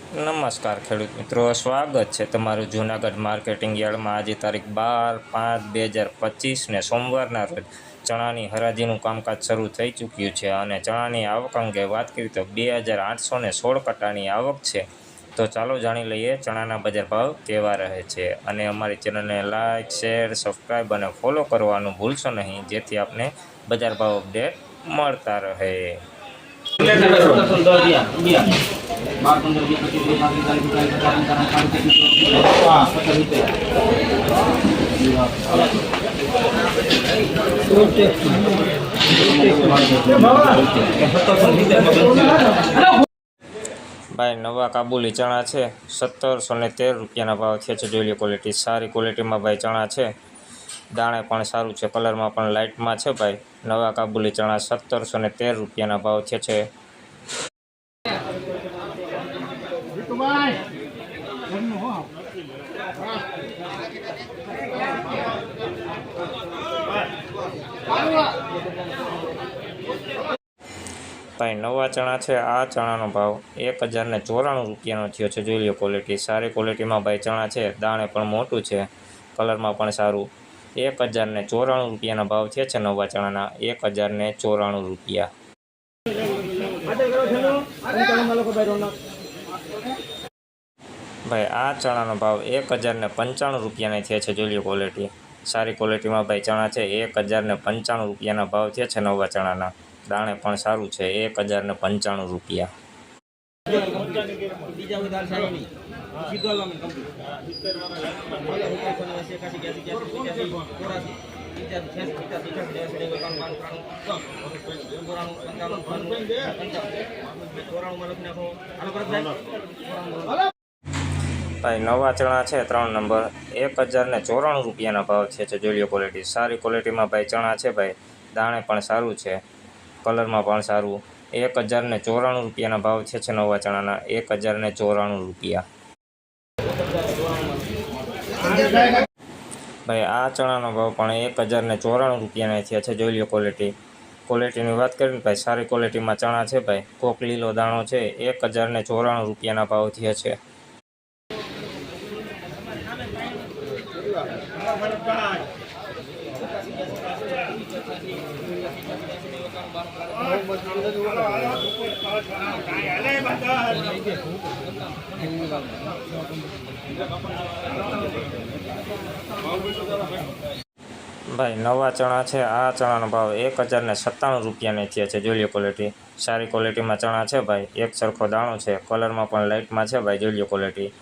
નમસ્કાર ખેડૂત મિત્રો, સ્વાગત છે તમારું જૂનાગઢ માર્કેટિંગ યાર્ડમાં। આજે તારીખ 12/5/2025 ને સોમવારના રોજ ચણાની હરાજીનું કામકાજ શરૂ થઈ ચૂક્યું છે અને ચણાની આવક અંગે વાત કરીએ તો 2816 કટ્ટાની આવક છે। તો ચાલો જાણી લઈએ ચણાના બજાર ભાવ કેવા રહે છે અને અમારી ચેનલને લાઇક, શેર, સબસ્ક્રાઈબ અને ફોલો કરવાનું ભૂલશો નહીં, જેથી આપને બજાર ભાવ અપડેટ મળતા રહે। ભાઈ નવા કાબુલી ચણા છે 1713 રૂપિયાના ભાવ થયા છે। જોઈ લો ક્વોલિટી, સારી ક્વોલિટીમાં ભાઈ ચણા છે, દાણે પણ સારું છે, કલરમાં પણ લાઇટમાં છે। ભાઈ નવા કાબુલી ચણા 1713 રૂપિયાના ભાવ થયા છે। ભાઈ નવા ચણા છે, આ ચણાનો ભાવ 1094 રૂપિયાનો થયો છે। જોઈ લો ક્વોલિટી, સારી ક્વોલિટીમાં ભાઈ ચણા છે, દાણે પણ મોટું છે, કલરમાં પણ સારું। 1094 રૂપિયાના ભાવ થયા છે નવા ચણાના, 1094 રૂપિયા। ભાઈ આ ચણાનો ભાવ 1095 રૂપિયાના થયા છે। જોઈ લો ક્વોલિટી, સારી ક્વોલિટીમાં ભાઈ ચણા છે, 1095 રૂપિયાના ભાવ થયા છે નવા ચણાના, દાણે પણ સારું છે, 1095 રૂપિયા। ભાઈ નવા ચણા છે 3 નંબર, 1094 રૂપિયાના ભાવ છે। જોઈ લો ક્વોલિટી, સારી ક્વોલિટીમાં ભાઈ ચણા છે, ભાઈ દાણે પણ સારું છે, કલરમાં પણ સારું। 1094 રૂપિયાના ભાવ છે નવા ચણાના, 1094 રૂપિયા। ભાઈ આ ચણાનો ભાવ પણ 1094 રૂપિયાના થયા છે। જોઈ લો ક્વોલિટી, ક્વોલિટીની વાત કરીએ ને ભાઈ, સારી ક્વોલિટીમાં ચણા છે, ભાઈ કોક લીલો દાણો છે, 1094 રૂપિયાના ભાવ થયા છે। ભાઈ નવા ચણા છે, આ ચણાનો ભાવ 1097 રૂપિયાને થયા છે। જોઈ લો ક્વોલિટી, સારી ક્વોલિટીમાં ચણા છે, ભાઈ એક સરખો દાણો છે, કલરમાં પણ લાઇટમાં છે। ભાઈ જોઈ લો ક્વોલિટી,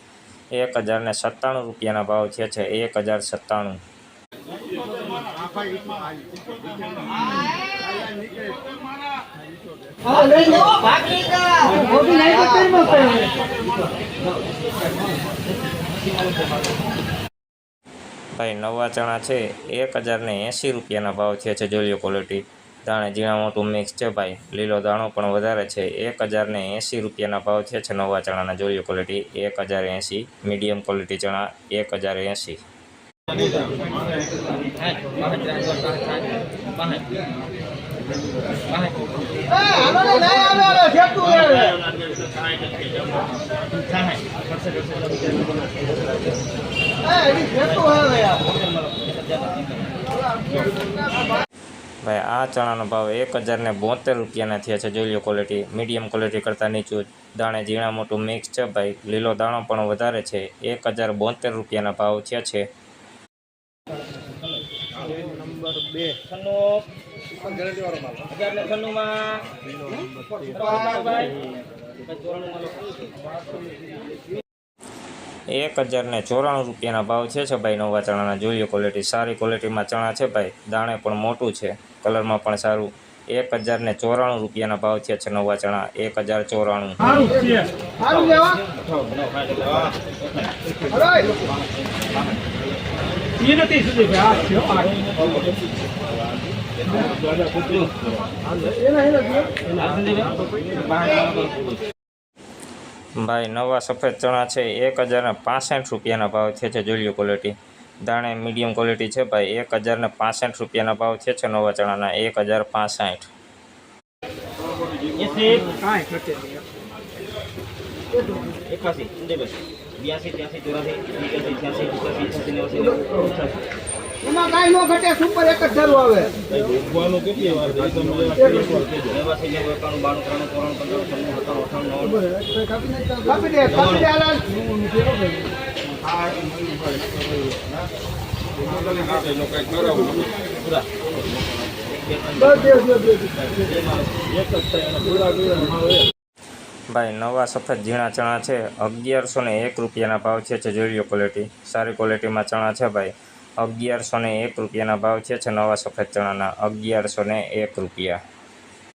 1097 રૂપિયાના ભાવ થયા છે, 1097। ભાઈ નવા ચણા છે, 1080 રૂપિયાના ભાવ થયા છે। જોઈ લો ક્વોલિટી, દાણે ઝીણા મોટું મિક્સ છે, ભાઈ લીલો દાણો પણ વધારે છે, 1080 રૂપિયાના ભાવ થયા છે નવા ચણાના। જોઈ લો ક્વોલિટી, 1080, મીડિયમ ક્વોલિટી ચણા 1080। ભાઈ આ ચણાનો ભાવ 1072 રૂપિયાના થયા છે। જોઈ લો ક્વોલિટી, મીડિયમ ક્વોલિટી કરતાં નીચું, દાણે ઝીણા મોટું મિક્સ છે, ભાઈ લીલો દાણો પણ વધારે છે, 1072 રૂપિયાના ભાવ થયા છે। નંબર 1094 રૂપિયાના ભાવ છે ભાઈ નવા ચણાના। જોઈ લો ક્વોલિટી, સારી ક્વોલિટીમાં ચણા છે, ભાઈ દાણે પણ મોટું છે, કલરમાં પણ સારું। 1094 રૂપિયાના ભાવ થયા છે નવા ચણા, 1094। ભાઈ નવા સફેદ ચણા છે, 1065 રૂપિયાના ભાવ છે। જોઈ લો ક્વોલિટી, દાણે મીડિયમ ક્વોલિટી છે, ભાઈ 1065 રૂપિયાના ભાવ છે નવા ચણાના, 1065। 81 સંજયભાઈ 82 83 84 85 86 87 88 એમાં કાંઈ નો ઘટે, સુપર એક જ ધારું આવે. ભગવાનો કેટલી વાર છે? તમે નેવાસી 91 92 93 94 95 96 97 98 કાપી દે હાલાલ. પૂરા બસ દે. એક જ થાય અને પૂરા કર્યા. ભાઈ નવા સફેદ ઝીણા ચણા છે 1101 રૂપિયાના ભાવ છે. જોઈ લો ક્વોલિટી, સારી ક્વોલિટીમાં ચણા છે ભાઈ. 1101 રૂપિયાના ભાવ છે નવા સફેદ ચણાના, 1101 રૂપિયા.